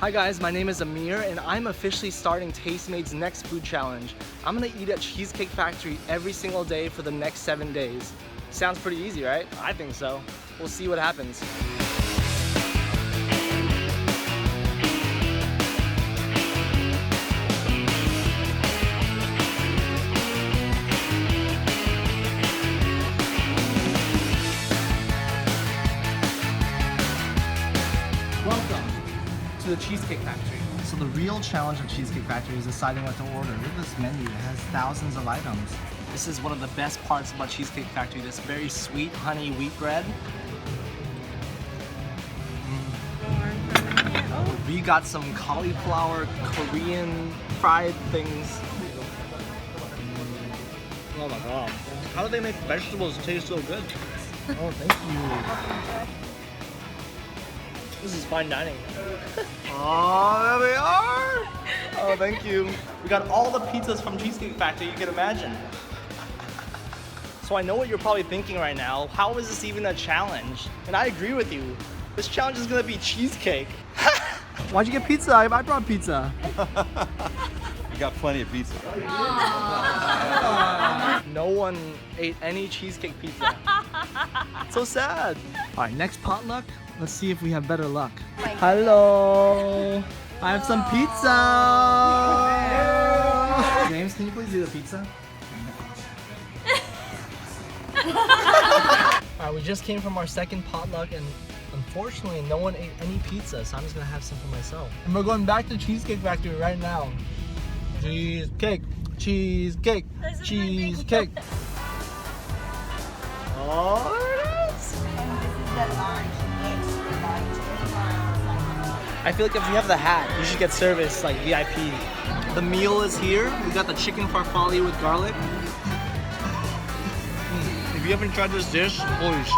Hi guys, my name is Amir and I'm officially starting Tastemade's next food challenge. I'm gonna eat at Cheesecake Factory every single day for the next 7 days. Sounds pretty easy, right? I think so. We'll see what happens. Welcome to the Cheesecake Factory. So the real challenge of Cheesecake Factory is deciding what to order. Look at this menu, it has thousands of items. This is one of the best parts about Cheesecake Factory, this very sweet honey wheat bread. We got some cauliflower Korean fried things. Oh my god. How do they make vegetables taste so good? Oh, thank you. This is fine dining. Oh, there we are! Oh, thank you. We got all the pizzas from Cheesecake Factory you can imagine. So I know what you're probably thinking right now. How is this even a challenge? And I agree with you. This challenge is gonna be cheesecake. Why'd you get pizza? I brought pizza. You got plenty of pizza. No one ate any cheesecake pizza. So sad. All right, next potluck. Let's see if we have better luck. Hello. I have some pizza. James, can you please do the pizza? All right, we just came from our second potluck and unfortunately no one ate any pizza, so I'm just gonna have some for myself. And we're going back to Cheesecake Factory right now. Cheesecake, cheesecake, cheesecake. Oh, there it is. I feel like if you have the hat, you should get service like VIP. The meal is here. We got the chicken farfalle with garlic. If you haven't tried this dish, holy sh**.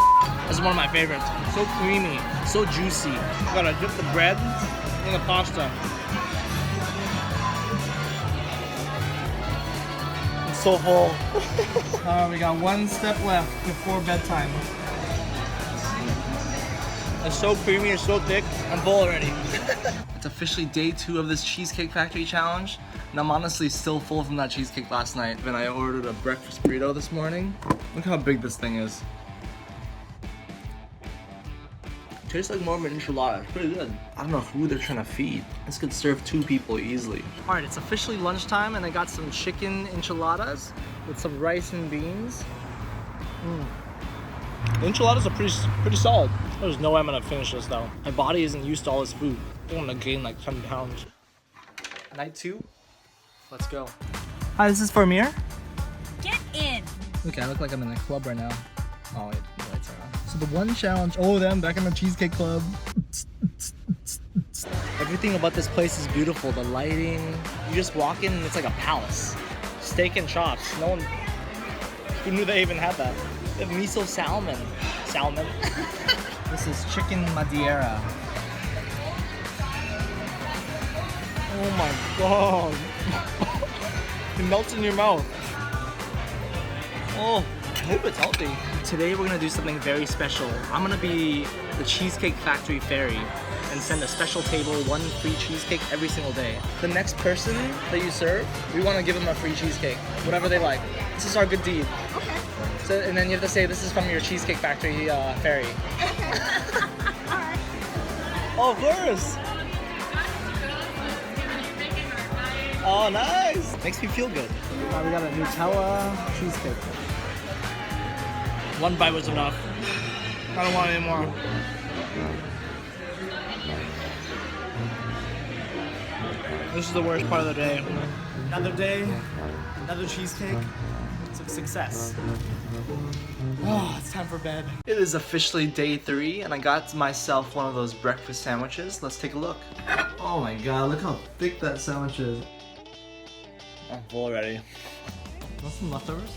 This is one of my favorites. So creamy, so juicy. Gotta dip the bread in the pasta. It's so full. We got one step left before bedtime. It's so creamy, it's so thick. I'm full already. It's officially day 2 of this Cheesecake Factory challenge. And I'm honestly still full from that cheesecake last night. Then I ordered a breakfast burrito this morning. Look how big this thing is. It tastes like more of an enchilada. It's pretty good. I don't know who they're trying to feed. This could serve 2 people easily. All right, it's officially lunchtime and I got some chicken enchiladas with some rice and beans. The enchiladas are pretty solid. There's no way I'm gonna finish this though. My body isn't used to all this food. I think I'm gonna gain like 10 pounds. Night 2, let's go. Hi, this is for Amir. Get in! Okay, I look like I'm in a club right now. Oh wait, the lights are on. So the one challenge, oh I'm back in the Cheesecake Club. Everything about this place is beautiful. The lighting, you just walk in and it's like a palace. Steak and chops, no one, who knew they even had that? They have miso salmon. Salmon. This is chicken Madeira. Oh my god. It melts in your mouth. Oh, I hope it's healthy. Today we're gonna do something very special. I'm gonna be the Cheesecake Factory fairy and send a special table, 1 free cheesecake every single day. The next person that you serve, we wanna give them a free cheesecake, whatever they like. This is our good deed. Okay. So, and then you have to say this is from your Cheesecake Factory fairy. Alright. Oh, of course. Oh, nice. Makes me feel good. We got a Nutella cheesecake. 1 bite was enough. I don't want any more. This is the worst part of the day. Another day, another cheesecake. It's a success. Oh, it's time for bed. It is officially day 3 and I got myself one of those breakfast sandwiches. Let's take a look. Oh my god, look how thick that sandwich is. I'm full already. You want some leftovers?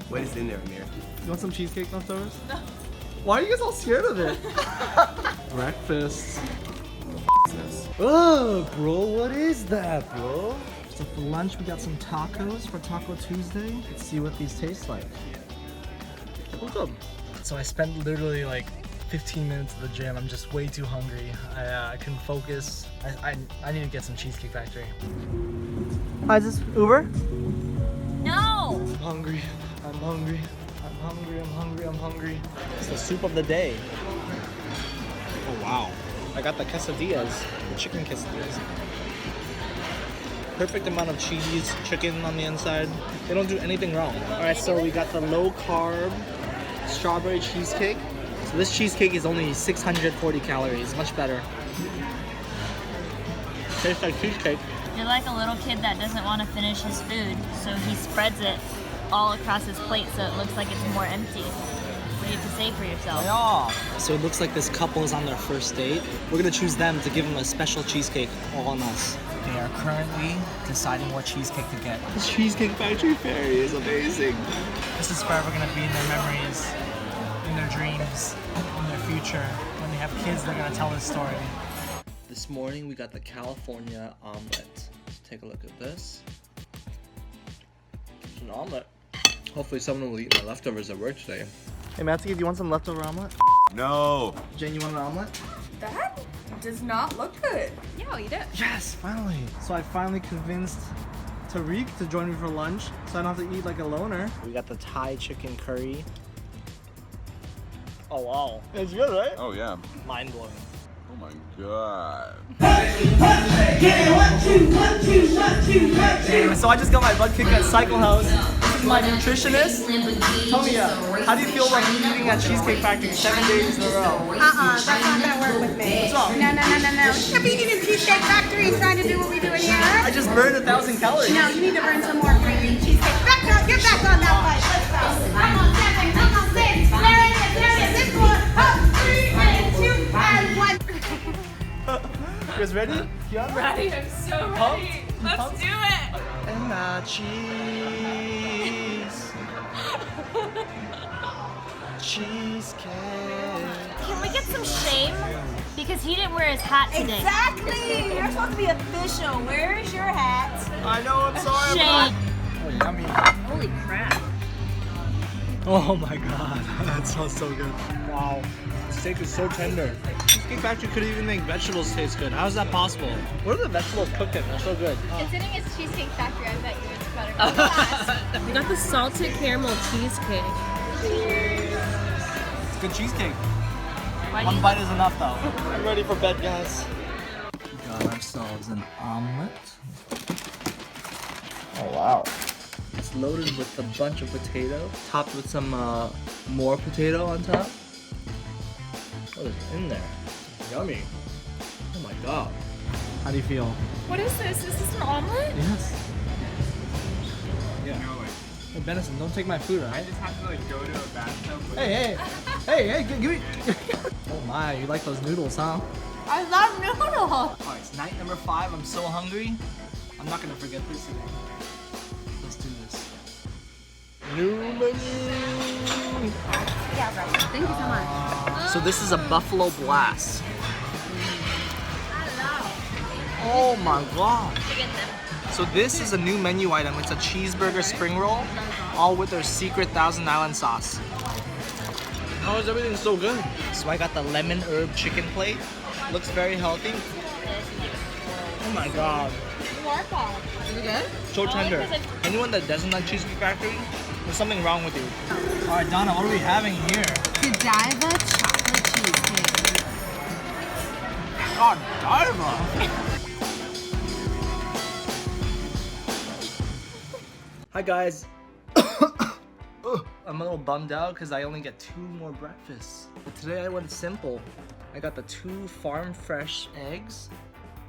What is in there, Amir? You want some cheesecake leftovers? No. Why are you guys all scared of it? Breakfast. Oh, bro, what is that, bro? So for lunch, we got some tacos for Taco Tuesday. Let's see what these taste like. What's up? So I spent literally like 15 minutes at the gym. I'm just way too hungry. I couldn't focus. I need to get some Cheesecake Factory. Hi, is this Uber? No! I'm hungry. I'm hungry. I'm hungry. I'm hungry. I'm hungry. It's the soup of the day. Oh wow. I got the quesadillas, the chicken quesadillas. Perfect amount of cheese, chicken on the inside. They don't do anything wrong. All right, so we got the low carb strawberry cheesecake. So this cheesecake is only 640 calories, much better. Tastes like cheesecake. You're like a little kid that doesn't want to finish his food, so he spreads it all across his plate so it looks like it's more empty. What do you have to say for yourself? Yeah. So it looks like this couple is on their first date. We're gonna choose them to give them a special cheesecake all on us. They are currently deciding what cheesecake to get. This Cheesecake Factory fairy is amazing. This is forever gonna be in their memories, in their dreams, in their future. When they have kids, they're gonna tell this story. This morning we got the California omelet. Take a look at this. It's an omelet. Hopefully someone will eat my leftovers at work today. Hey Matthew, do you want some leftover omelet? No. Jen, you want an omelet? That does not look good. Yeah, I'll eat it. Yes, finally. So I finally convinced Tariq to join me for lunch so I don't have to eat like a loner. We got the Thai chicken curry. Oh wow. It's good, right? Oh yeah. Mind blowing. Oh my god. So I just got my butt kicked at Cycle House. This is my nutritionist. Tell me, how do you feel about me eating at Cheesecake Factory 7 days in a row? That's not gonna work with me. What's wrong? No. You should be eating Cheesecake Factory and trying to do what we do in here. I just burned 1,000 calories. No, you need to burn some more for eating Cheesecake Factory. Get back on that fight. Let's go. Come on, 7, come on, 6. There it is. This one. Up, 3, and 2, and 1. You guys ready? Kiana? Ready? I'm so ready. Let's do it. And the cheese. Cheesecake. Can we get some shame? Because he didn't wear his hat today. Exactly. You're supposed to be official. Where is your hat? I know, I'm sorry. Shame. Oh, yummy. Holy crap. Oh my god, that smells so good. Wow, the steak is so tender. Cheesecake Factory could even make vegetables taste good. How is that possible? What are the vegetables cooked in? They're so good. Considering it's Cheesecake Factory, I bet you it's better. We got the salted caramel cheesecake. It's good cheesecake. Why One do bite is enough though. I'm ready for bed, guys. We got ourselves an omelet. Oh wow. It's loaded with a bunch of potato, topped with some more potato on top. What is in there? Yummy. Oh my god. How do you feel? What is this? Is this an omelet? Yes. Yeah. Hey, Benison, don't take my food, alright? I just have to like go to a bathtub. Hey, give me. Oh my, you like those noodles, huh? I love noodles. Alright, it's night number 5. I'm so hungry. I'm not gonna forget this today. Let's do this. New menu. Yeah, right. Thank you so much. So this is a Buffalo Blast. Oh my god. So this is a new menu item. It's a cheeseburger spring roll, all with their secret Thousand Island sauce. How is everything so good? So I got the lemon herb chicken plate. Looks very healthy. Oh my god. Is it good? So tender. Anyone that doesn't like Cheesecake Factory, there's something wrong with you. All right, Donna, what are we having here? Godiva chocolate cheesecake. God, Godiva. Hi guys. I'm a little bummed out because I only get 2 more breakfasts. But today I went simple. I got the 2 farm fresh eggs,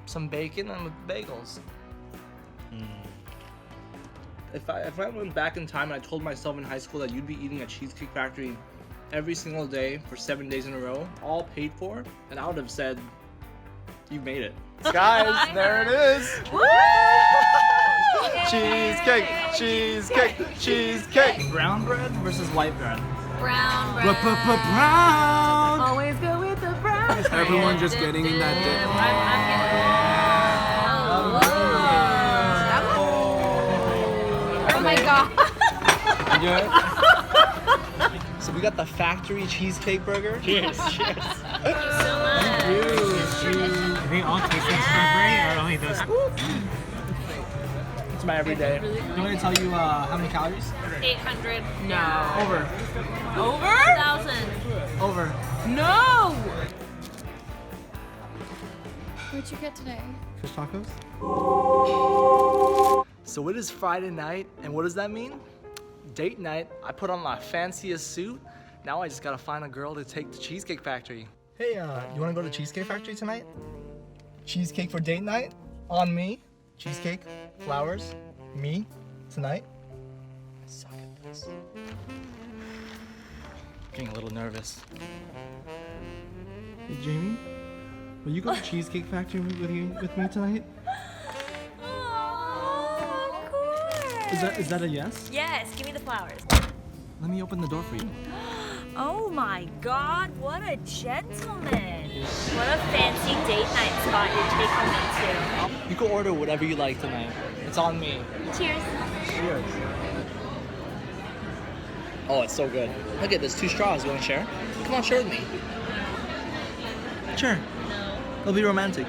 some bacon, and with bagels. If I went back in time and I told myself in high school that you'd be eating at Cheesecake Factory every single day for 7 days in a row, all paid for, and I would have said, you made it. Guys, there it is. Cheesecake, cheesecake, cheesecake. Brown bread versus white bread. Brown bread. Brown. Always go with the brown. Everyone just getting in that dip. Oh my god. So We got the factory cheesecake burger. Cheers. Cheers. Thank you so much. Are they all taste like strawberry or only those? It's my everyday. Do you want me to tell you how many calories? 800. No. Over. Over? 1,000. Over. No! What'd you get today? Fish tacos. So it is Friday night, and what does that mean? Date night. I put on my fanciest suit. Now I just gotta find a girl to take to Cheesecake Factory. Hey, you wanna go to Cheesecake Factory tonight? Cheesecake for date night? On me. Cheesecake, flowers, me, tonight. I suck at this. Getting a little nervous. Hey Jamie, will you go to Cheesecake Factory with me tonight? Oh, of course. Is that a yes? Yes, give me the flowers. Let me open the door for you. Oh my god, what a gentleman. What a fancy date night spot you're taking me to. You can order whatever you like tonight. It's on me. Cheers. Cheers. Oh, it's so good. Look at there's 2 straws. You want to share? Come on, share with me. Sure. No. It'll be romantic.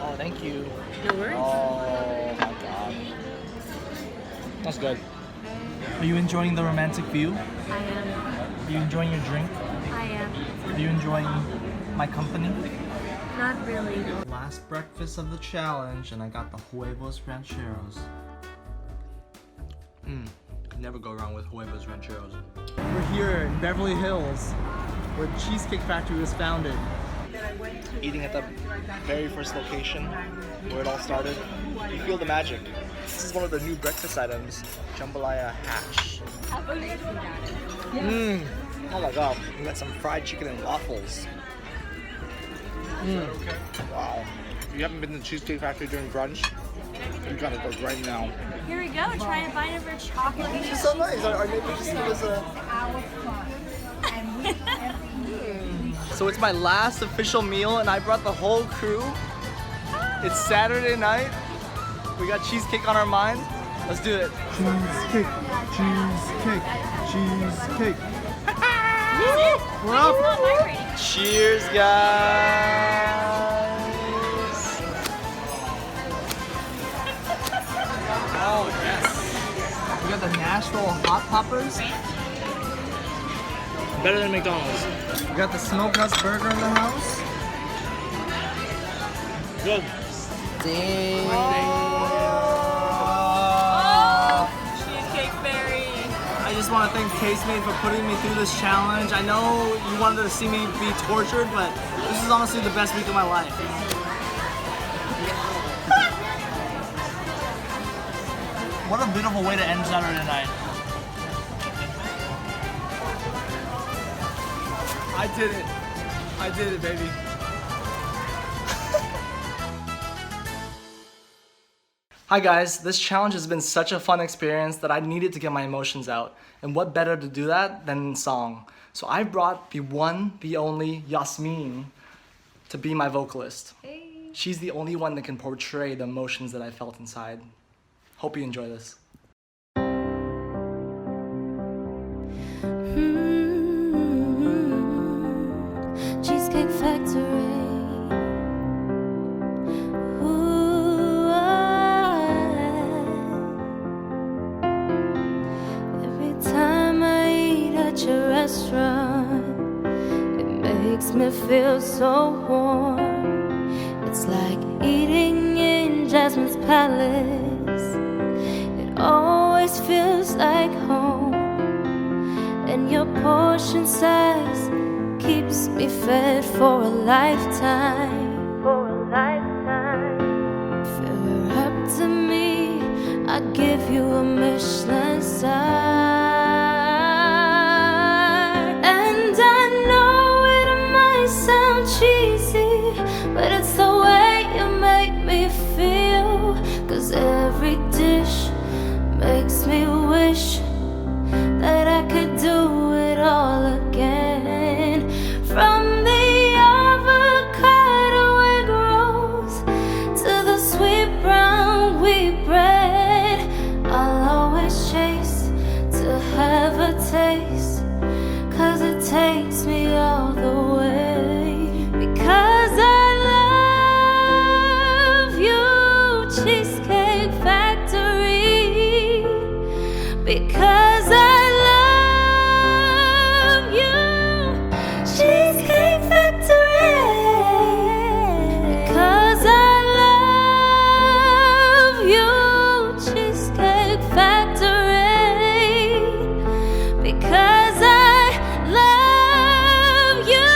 Oh, thank you. No worries. Oh my god. That's good. Are you enjoying the romantic view? I am. Are you enjoying your drink? I am. Are you enjoying my company? Not really. Last breakfast of the challenge, and I got the huevos rancheros. Never go wrong with huevos rancheros. We're here in Beverly Hills, where Cheesecake Factory was founded. Eating at the very first location where it all started. You feel the magic. This is one of the new breakfast items, jambalaya hash. Oh my god, we got some fried chicken and waffles. Wow. If you haven't been to Cheesecake Factory during brunch, you gotta go right now. Here we go, try a bite of her chocolate. This is so nice. Our neighbor just gave us a... So it's my last official meal, and I brought the whole crew. It's Saturday night. We got cheesecake on our mind. Let's do it. Cheesecake, cheesecake, cheesecake. We're up. Cheers, guys. Oh, yes. We got the Nashville Hot Poppers. Better than McDonald's. We got the Smokehouse Burger in the house. Good. Damn. Cheesecake Fairy. I just want to thank Tastemade for putting me through this challenge. I know you wanted to see me be tortured, but this is honestly the best week of my life. What a beautiful way to end Saturday night. I did it. I did it, baby. Hi guys, this challenge has been such a fun experience that I needed to get my emotions out. And what better to do that than in song? So I brought the one, the only Yasmin to be my vocalist. Hey. She's the only one that can portray the emotions that I felt inside. Hope you enjoy this. Cheesecake Factory. Every time I eat at your restaurant, it makes me feel so warm. It's like eating in Jasmine's palace. It always feels like home, and your portion size keeps me fed for a lifetime. For a lifetime. If it were up to me, I'd give you a Michelin star. And I know it might sound cheesy, but it's the way you make me feel. 'Cause every dish makes me wish that I could do it all again. From the avocado egg rolls to the sweet brown wheat bread, I'll always chase to have a taste because I love you. Cheesecake Factory, because I love you. Cheesecake Factory, because I love you.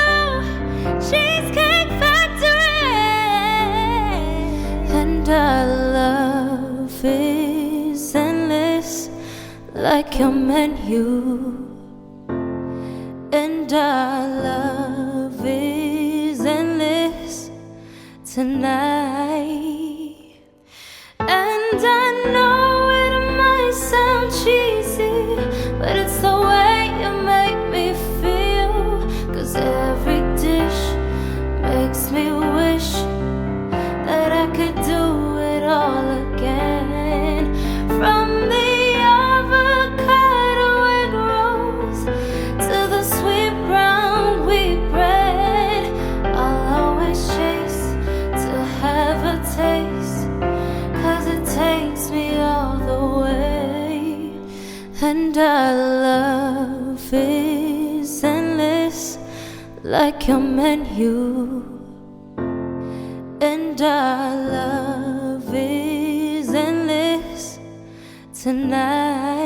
Cheesecake Factory, and our love is endless like your menu, and our love is endless tonight. And I know it might sound cheesy, but it's the way you make me feel. 'Cause every dish makes me wish that I could do it all again. From the avocado and rolls to the sweet brown wheat bread, I'll always chase to have a taste, 'cause it takes me all the way. And our love is endless like your menu, and our love is endless tonight.